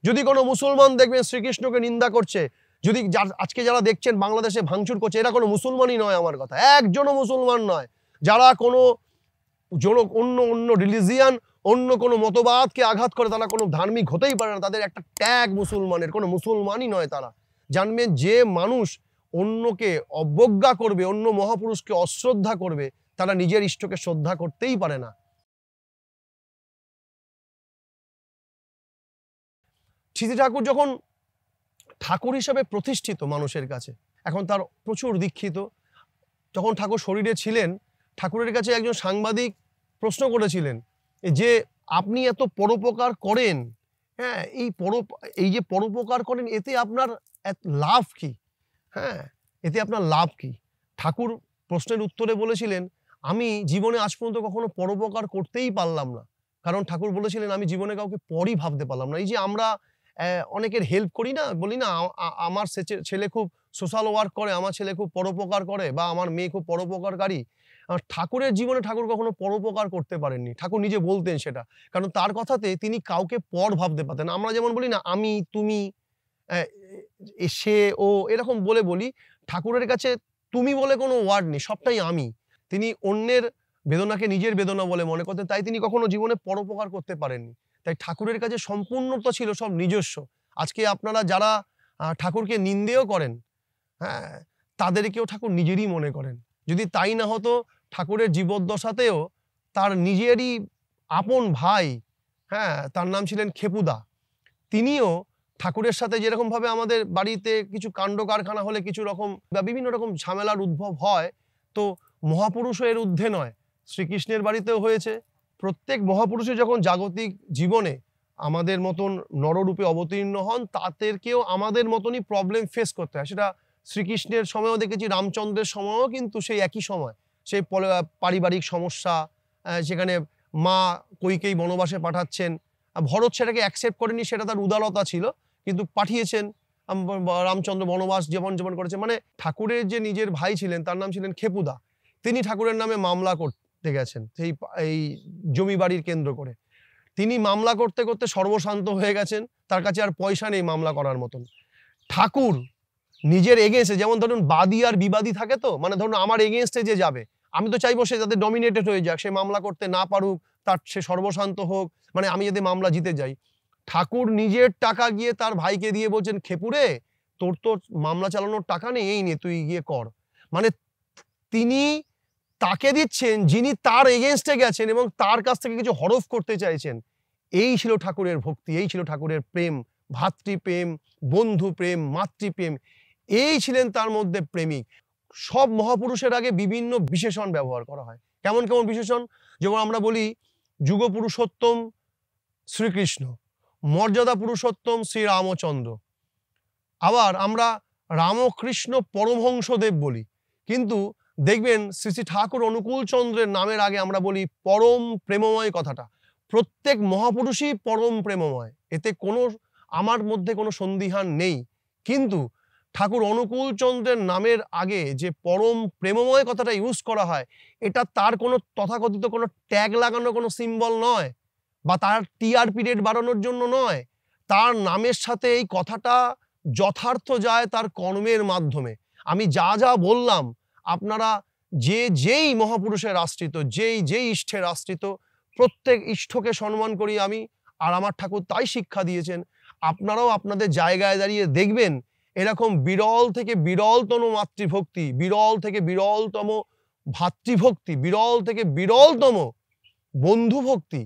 যদি কোনো মুসলমান দেখবেন শ্রীকৃষ্ণকে নিন্দা করছে, যদি আজকে যারা দেখছেন বাংলাদেশে ভাঙচুর করছে, এরা কোনো মুসলমানই নয়। আমার কথা, একজনও মুসলমান নয়। যারা কোনো অন্য রিলিজিয়ান, অন্য কোনো মতবাদকে আঘাত করে, তারা কোনো ধার্মিক হতেই পারে না। তাদের একটা ট্যাগ মুসলমানের, কোনো মুসলমানই নয় তারা। জানবেন, যে মানুষ অন্যকে অবজ্ঞা করবে, অন্য মহাপুরুষকে অশ্রদ্ধা করবে, তারা নিজের ইষ্টকে শ্রদ্ধা করতেই পারে না। সিদ্ধি ঠাকুর যখন ঠাকুর হিসাবে প্রতিষ্ঠিত মানুষের কাছে, এখন তার প্রচুর দীক্ষিত। যখন ঠাকুর শরীরে ছিলেন, ঠাকুরের কাছে একজন সাংবাদিক প্রশ্ন করেছিলেন যে আপনি এত পরোপকার করেন, হ্যাঁ, এই যে পরোপকার করেন, এতে আপনার লাভ কি? হ্যাঁ, এতে আপনার লাভ কি? ঠাকুর প্রশ্নের উত্তরে বলেছিলেন, আমি জীবনে আজ পর্যন্ত কখনো পরোপকার করতেই পারলাম না। কারণ ঠাকুর বলেছিলেন, আমি জীবনে কাউকে পরই ভাবতে পারলাম না। এই যে আমরা অনেকের হেল্প করি না, বলি না আমার ছেলে খুব সোশ্যাল ওয়ার্ক করে, আমার ছেলে খুব পরোপকার করে, বা আমার মেয়ে খুব পরোপকারকারী। ঠাকুরের জীবনে ঠাকুর কখনো পরোপকার করতে পারেননি। ঠাকুর নিজে বলতেন সেটা, কারণ তার কথাতে তিনি কাউকে পর ভাবতে পারতেন। আমরা যেমন বলি না আমি, তুমি, সে, ও, এরকম বলি। ঠাকুরের কাছে তুমি বলে কোনো ওয়ার্ড নেই, সবটাই আমি। তিনি অন্যের বেদনাকে নিজের বেদনা বলে মনে করতেন, তাই তিনি কখনো জীবনে পরোপকার করতে পারেননি। তাই ঠাকুরের কাছে সম্পূর্ণতা ছিল সব নিজস্ব। আজকে আপনারা যারা ঠাকুরকে নিন্দেও করেন, হ্যাঁ, তাদেরকেও ঠাকুর নিজেরই মনে করেন। যদি তাই না হতো, ঠাকুরের জীবদ্দশাতেও তার নিজেরই আপন ভাই, হ্যাঁ, তার নাম ছিলেন খেপুদা, তিনিও ঠাকুরের সাথে যেরকমভাবে আমাদের বাড়িতে কিছু কাণ্ড কারখানা হলে কিছু রকম বা বিভিন্ন রকম ঝামেলার উদ্ভব হয়, তো মহাপুরুষও এর ঊর্ধ্বে নয়। শ্রীকৃষ্ণের বাড়িতেও হয়েছে। প্রত্যেক মহাপুরুষের যখন জাগতিক জীবনে আমাদের মতন নররূপে অবতীর্ণ হন, তাদেরকেও আমাদের মতনই প্রবলেম ফেস করতে হয়। সেটা শ্রীকৃষ্ণের সময়ও দেখেছি, রামচন্দ্রের সময়ও কিন্তু সেই একই সময়, সেই পারিবারিক সমস্যা, সেখানে মা কইকেয়ী বনবাসে পাঠাচ্ছেন, ভরত সেটাকে অ্যাকসেপ্ট করেনি, সেটা তার উদারতা ছিল, কিন্তু পাঠিয়েছেন। রামচন্দ্র বনবাস যেমন করেছে, মানে ঠাকুরের যে নিজের ভাই ছিলেন, তার নাম ছিলেন খেপুদা, তিনি ঠাকুরের নামে মামলা করতে গেছেন এই জমি বাড়ির কেন্দ্র করে। তিনি মামলা করতে করতে সর্বশান্ত হয়ে গেছেন, তার কাছে আর পয়সা নেই মামলা করার মতন। ঠাকুর নিজের এগেনস্টে, যেমন ধরুন বাদী আর বিবাদী থাকে, তো মানে ধরুন আমার এগেনস্টে যে যাবে, আমি তো চাইবো সে যাতে ডমিনেটেড হয়ে যাক, সে মামলা করতে না পারুক, তার সে সর্বশান্ত হোক, মানে আমি যাতে মামলা জিতে যাই। ঠাকুর নিজের টাকা গিয়ে তার ভাইকে দিয়ে বলছেন, খেপুরে তোর তো মামলা চালানোর টাকা নেই, এই নে তুই গিয়ে কর। মানে তিনি তাকে দিচ্ছেন যিনি তার এগেনস্টে গেছেন এবং তার কাছ থেকে কিছু হরফ করতে চাইছেন। এই ছিল ঠাকুরের ভক্তি, এই ছিল ঠাকুরের প্রেম, ভাতৃপ্রেম, বন্ধু প্রেম, মাতৃপ্রেম, এই ছিলেন তার মধ্যে প্রেমিক। সব মহাপুরুষের আগে বিভিন্ন বিশেষণ ব্যবহার করা হয়। কেমন কেমন বিশেষণ? যেমন আমরা বলি যুগ পুরুষোত্তম শ্রীকৃষ্ণ, মর্যাদা পুরুষোত্তম শ্রী রামচন্দ্র, আবার আমরা রামকৃষ্ণ পরমহংসদেব বলি। কিন্তু দেখবেন শ্রী শ্রী ঠাকুর অনুকূল চন্দ্রের নামের আগে আমরা বলি পরম প্রেমময় কথাটা। প্রত্যেক মহাপুরুষই পরম প্রেমময়, এতে আমার মধ্যে কোনো সন্দিহান নেই। কিন্তু ঠাকুর অনুকূল চন্দ্রের নামের আগে যে পরম প্রেমময় কথাটা ইউজ করা হয়, এটা তার কোনো তথাকথিত কোনো ট্যাগ লাগানো কোনো সিম্বল নয়, বা তার টিআরপি রেট বাড়ানোর জন্য নয়। তার নামের সাথে এই কথাটা যথার্থ যায় তার কর্মের মাধ্যমে। আমি যা যা বললাম, আপনারা যেই মহাপুরুষের আশ্রিত, যেই ইষ্টের আশ্রিত, প্রত্যেক ইষ্টকে সম্মান করি আমি, আর আমার ঠাকুর তাই শিক্ষা দিয়েছেন। আপনারাও আপনাদের জায়গায় দাঁড়িয়ে দেখবেন এরকম বিরল থেকে বিরলতম মাতৃভক্তি, বিরল থেকে বিরলতম ভাতৃভক্তি, বিরল থেকে বিরলতম বন্ধুভক্তি,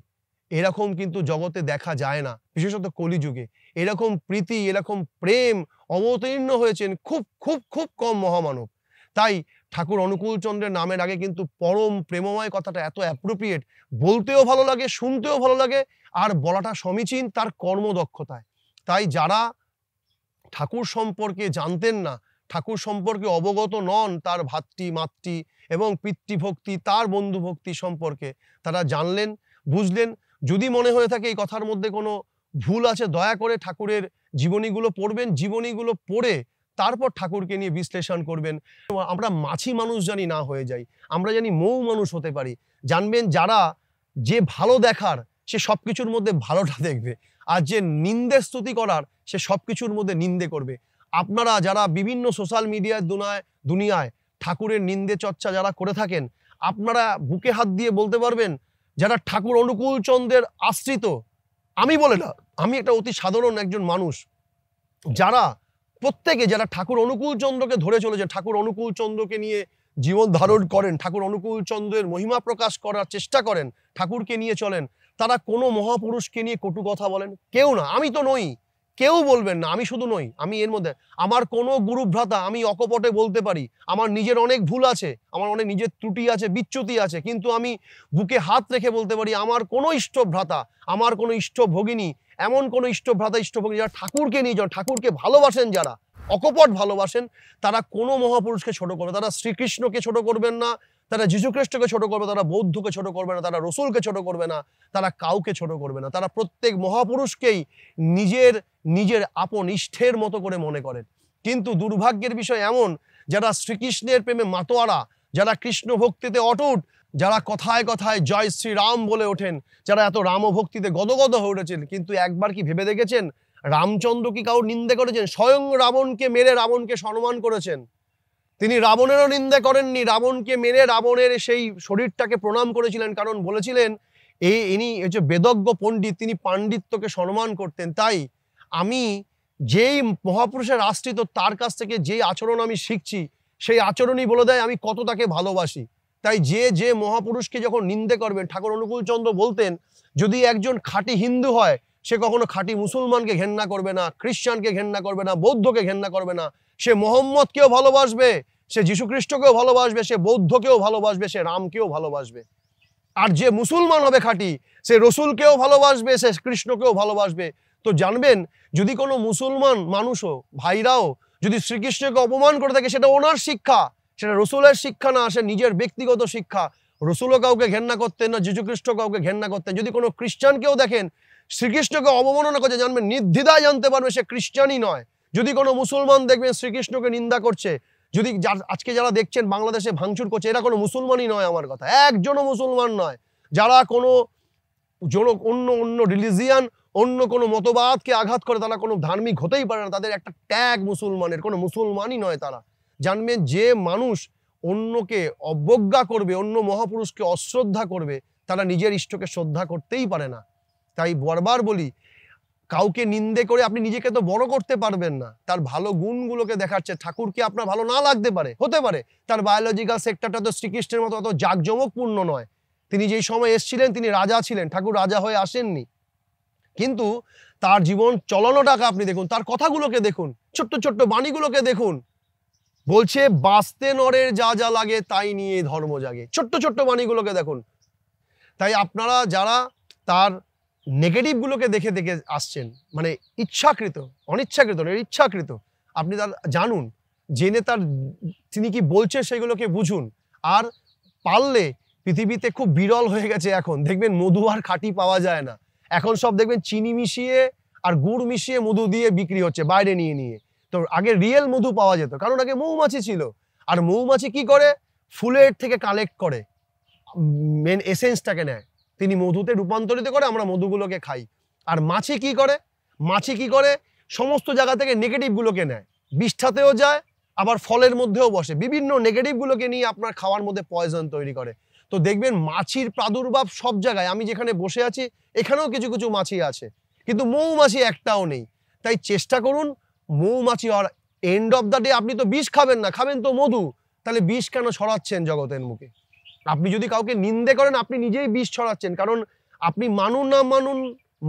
এরকম কিন্তু জগতে দেখা যায় না, বিশেষত কলিযুগে। এরকম প্রীতি, এরকম প্রেম অবতীর্ণ হয়েছেন খুব খুব খুব কম মহামানব। তাই ঠাকুর অনুকূল চন্দ্রের নামের আগে কিন্তু পরম প্রেমময় কথাটা এত অ্যাপ্রোপ্রিয়েট, বলতেও ভালো লাগে, শুনতেও ভালো লাগে, আর বলাটা সমীচীন তার কর্মদক্ষতায়। তাই যারা ঠাকুর সম্পর্কে জানতেন না, ঠাকুর সম্পর্কে অবগত নন, তার ভাতৃ মাতৃ এবং পিতৃভক্তি, তার বন্ধুভক্তি সম্পর্কে তারা জানলেন, বুঝলেন। যদি মনে হয়ে থাকে এই কথার মধ্যে কোনো ভুল আছে, দয়া করে ঠাকুরের জীবনীগুলো পড়বেন, জীবনীগুলো পড়ে তারপর ঠাকুরকে নিয়ে বিশ্লেষণ করবেন। আমরা মাছি মানুষ জানি না হয়ে যাই, আমরা জানি মৌ মানুষ হতে পারি। জানবেন, যারা যে ভালো দেখার, সে সব কিছুর মধ্যে ভালোটা দেখবে, আর যে নিন্দে স্তুতি করার সে সব কিছুর মধ্যে নিন্দে করবে। আপনারা যারা বিভিন্ন সোশ্যাল মিডিয়ার দুনিয়ায় ঠাকুরের নিন্দে চর্চা যারা করে থাকেন, আপনারা বুকে হাত দিয়ে বলতে পারবেন যারা ঠাকুর অনুকূল চন্দ্রের আশ্রিত, আমি বলে না, আমি একটা অতি সাধারণ একজন মানুষ, যারা প্রত্যেকে যারা ঠাকুর অনুকূল চন্দ্রকে ধরে চলেছে, ঠাকুর অনুকূল চন্দ্রকে নিয়ে জীবন ধারণ করেন, ঠাকুর অনুকূল চন্দ্রের মহিমা প্রকাশ করার চেষ্টা করেন, ঠাকুরকে নিয়ে চলেন, তারা কোনো মহাপুরুষকে নিয়ে কটু কথা বলেন? কেউ না। আমি তো নই, কেউ বলবেন না। আমি শুধু নই, আমি এর মধ্যে আমার কোনো গুরু ভ্রাতা, আমি অকপটে বলতে পারি, আমার নিজের অনেক ভুল আছে, আমার অনেক নিজের ত্রুটি আছে, বিচ্যুতি আছে, কিন্তু আমি বুকে হাত রেখে বলতে পারি আমার কোনো ইষ্ট ভ্রাতা, আমার কোনো ইষ্ট ভগিনী, এমন কোনো ইষ্ট ভ্রাতা ইষ্ট ভগিনী যারা ঠাকুরকে নিয়ে যান, ঠাকুরকে ভালোবাসেন, যারা অকপট ভালোবাসেন, তারা কোনো মহাপুরুষকে ছোট করবে, তারা শ্রীকৃষ্ণকে ছোট করবেন না, তারা যীশুখ্রিস্টকে ছোট করবে, তারা বৌদ্ধকে ছোট করবে না, তারা রসুলকে ছোট করবে না, তারা কাউকে ছোট করবে না, তারা প্রত্যেক মহাপুরুষকেই নিজের নিজের আপন ইষ্টের মতো করে মনে করেন। কিন্তু দুর্ভাগ্যের বিষয় এমন, যারা শ্রীকৃষ্ণের প্রেমে মাতোয়ারা, যারা কৃষ্ণ ভক্তিতে অটুট, যারা কথায় কথায় জয় শ্রীরাম বলে ওঠেন, যারা এত রামভক্তিতে গদগদ হয়ে উঠেছেন, কিন্তু একবার কি ভেবে দেখেছেন রামচন্দ্র কি কারোর নিন্দে করেছেন? স্বয়ং রাবণকে মেরে রাবণকে সম্মান করেছেন। তিনি রাবণেরও নিন্দে করেননি, রাবণকে মেরে রাবণের সেই শরীরটাকে প্রণাম করেছিলেন, কারণ বলেছিলেন ইনি হচ্ছে বেদজ্ঞ পণ্ডিত, তিনি পাণ্ডিত্যকে সম্মান করতেন। তাই আমি যেই মহাপুরুষের আশ্রিত, তার কাছ থেকে যেই আচরণ আমি শিখছি, সেই আচরণই বলে দেয় আমি কত তাকে ভালোবাসি। তাই যে মহাপুরুষকে যখন নিন্দে করবেন, ঠাকুর অনুকূল চন্দ্র বলতেন, যদি একজন খাঁটি হিন্দু হয়, সে কখনো খাঁটি মুসলমানকে ঘেন্না করবে না, খ্রিস্টানকে ঘেন্না করবে না, বৌদ্ধকে ঘেন্না করবে না, সে মোহাম্মদকেও ভালোবাসবে, সে যীশুখ্রিস্টকেও ভালোবাসবে, সে বৌদ্ধকেও ভালোবাসবে, সে রামকেও ভালোবাসবে। আর যে মুসলমান হবে খাঁটি, সে রসুলকেও ভালোবাসবে, সে কৃষ্ণকেও ভালোবাসবে। তো জানবেন, যদি কোনো মুসলমান মানুষও, ভাইরাও যদি শ্রীকৃষ্ণকে অপমান করে থাকে, সেটা ওনার শিক্ষা, সেটা রসুলের শিক্ষা না, সে নিজের ব্যক্তিগত শিক্ষা। রসুলও কাউকে ঘেন্না করতেন না, যীশুখ্রিস্ট কাউকে ঘেন্না করতেন। যদি কোনো খ্রিস্টানকেও দেখেন শ্রীকৃষ্ণকে অবমাননা করছে, জানবেন নির্দ্বিধায় জানতে পারবে সে খ্রিস্টানই নয়। যদি কোনো মুসলমান দেখবেন শ্রীকৃষ্ণকে নিন্দা করছে, যদি আজকে যারা দেখছেন বাংলাদেশে ভাঙচুর করছে, এরা কোনো মুসলমানই নয়, আমার কথা, একজনও মুসলমান নয়। যারা কোনো অন্য রিলিজিয়ান, অন্য কোনো মতবাদকে আঘাত করে, তারা কোনো ধার্মিক হতেই পারে না, তাদের একটা ট্যাগ মুসলমানের, কোনো মুসলমানই নয় তারা। জানবেন, যে মানুষ অন্যকে অবজ্ঞা করবে, অন্য মহাপুরুষকে অশ্রদ্ধা করবে, তারা নিজের ইষ্টকে শ্রদ্ধা করতেই পারে না। তাই বারবার বলি, কাউকে নিন্দে করে আপনি নিজেকে তো বড় করতে পারবেন না। তার ভালো গুণগুলোকে দেখাচ্ছে। ঠাকুরকে আপনার ভালো না লাগতে পারে, হতে পারে তার বায়োলজিক্যাল সেক্টরটা তো শ্রীকৃষ্ণের মতো অত জাঁকজমকপূর্ণ নয়। তিনি যেই সময় এসেছিলেন, তিনি রাজা ছিলেন, ঠাকুর রাজা হয়ে আসেননি। কিন্তু তার জীবন চলানোটাকে আপনি দেখুন, তার কথাগুলোকে দেখুন, ছোট্ট ছোট্ট বাণীগুলোকে দেখুন। বলছে বাঁচতে নরের যা যা লাগে তাই নিয়ে ধর্ম জাগে, ছোট্ট ছোট্ট বাণীগুলোকে দেখুন। তাই আপনারা যারা তার নেগেটিভগুলোকে দেখে দেখে আসছেন, মানে ইচ্ছাকৃত, অনিচ্ছাকৃত, ইচ্ছাকৃত, আপনি তার জানুন, জেনে তার তিনি কি বলছে সেগুলোকে বুঝুন। আর পারলে, পৃথিবীতে খুব বিরল হয়ে গেছে এখন, দেখবেন মধু আর খাঁটি পাওয়া যায় না। এখন সব দেখবেন চিনি মিশিয়ে আর গুড় মিশিয়ে মধু দিয়ে বিক্রি হচ্ছে বাইরে নিয়ে নিয়ে। তো আগে রিয়েল মধু পাওয়া যেত, কারণ আগে মৌমাছি ছিল। আর মৌমাছি কি করে? ফুলের থেকে কালেক্ট করে মেন এসেন্সটাকে নেয়, তিনি মধুতে রূপান্তরিত করে, আমরা মধুগুলোকে খাই। আর মাছি কি করে? মাছি কি করে? সমস্ত জায়গা থেকে নেগেটিভগুলোকে নেয়, বিষ্ঠাতেও যায়, আবার ফলের মধ্যেও বসে, বিভিন্ন নেগেটিভগুলোকে নিয়ে আপনার খাওয়ার মধ্যে পয়জন তৈরি করে। তো দেখবেন মাছির প্রাদুর্ভাব সব জায়গায়। আমি যেখানে বসে আছি এখানেও কিছু কিছু মাছি আছে, কিন্তু মৌমাছি একটাও নেই। তাই চেষ্টা করুন মৌমাছি হওয়ার। এন্ড অফ দ্য ডে আপনি তো বিষ খাবেন না, খাবেন তো মধু। তাহলে বিষ কেন ছড়াচ্ছেন জগতের মুখে? আপনি যদি কাউকে নিন্দে করেন, আপনি নিজেই বিষ ছড়াচ্ছেন। কারণ আপনি মানুন না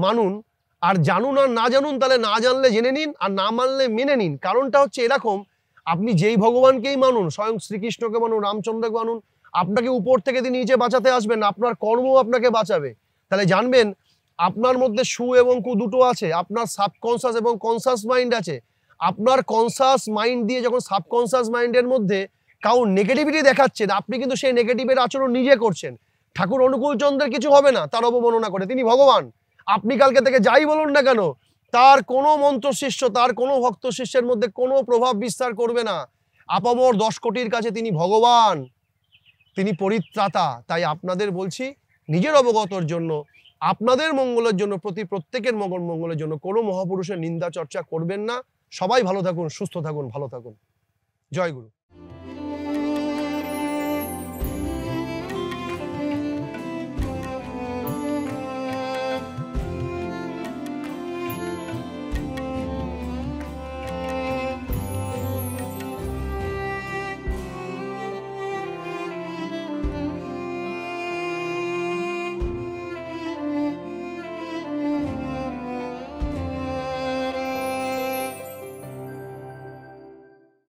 মানুন, আর জানুন আর না জানুন, তাহলে না জানলে জেনে নিন, আর না মানলে মেনে নিন। কারণটা হচ্ছে এরকম, আপনি যেই ভগবানকেই মানুন, স্বয়ং শ্রীকৃষ্ণকে মানুন, রামচন্দ্রকে মানুন, আপনাকে উপর থেকে তিনি নিচে বাঁচাতে আসবেন না, আপনার কর্ম আপনাকে বাঁচাবে। তাহলে জানবেন আপনার মধ্যে সু এবং কু দুটো আছে, আপনার সাবকনসিয়াস এবং কনসিয়াস মাইন্ড আছে। আপনার কনসিয়াস মাইন্ড দিয়ে যখন সাবকনসিয়াস মাইন্ডের মধ্যে কারণ নেগেটিভিটি দেখাচ্ছেন, আপনি কিন্তু সেই নেগেটিভের আচরণ নিজে করছেন। ঠাকুর অনুকূল চন্দ্রের কিছু হবে না তার অবমাননা করে, তিনি ভগবান। আপনি কালকে থেকে যাই বলুন না কেন, তার কোনো মন্ত্র শিষ্য, তার কোনো ভক্ত শিষ্যের মধ্যে কোনো প্রভাব বিস্তার করবে না। আপামর 10 কোটির কাছে তিনি ভগবান, তিনি পরিত্রাতা। তাই আপনাদের বলছি, নিজের অবগতর জন্য আপনাদের মঙ্গলের জন্য, প্রত্যেকের মঙ্গলের জন্য কোনো মহাপুরুষের নিন্দা চর্চা করবেন না। সবাই ভালো থাকুন, সুস্থ থাকুন, ভালো থাকুন। জয় গুরু।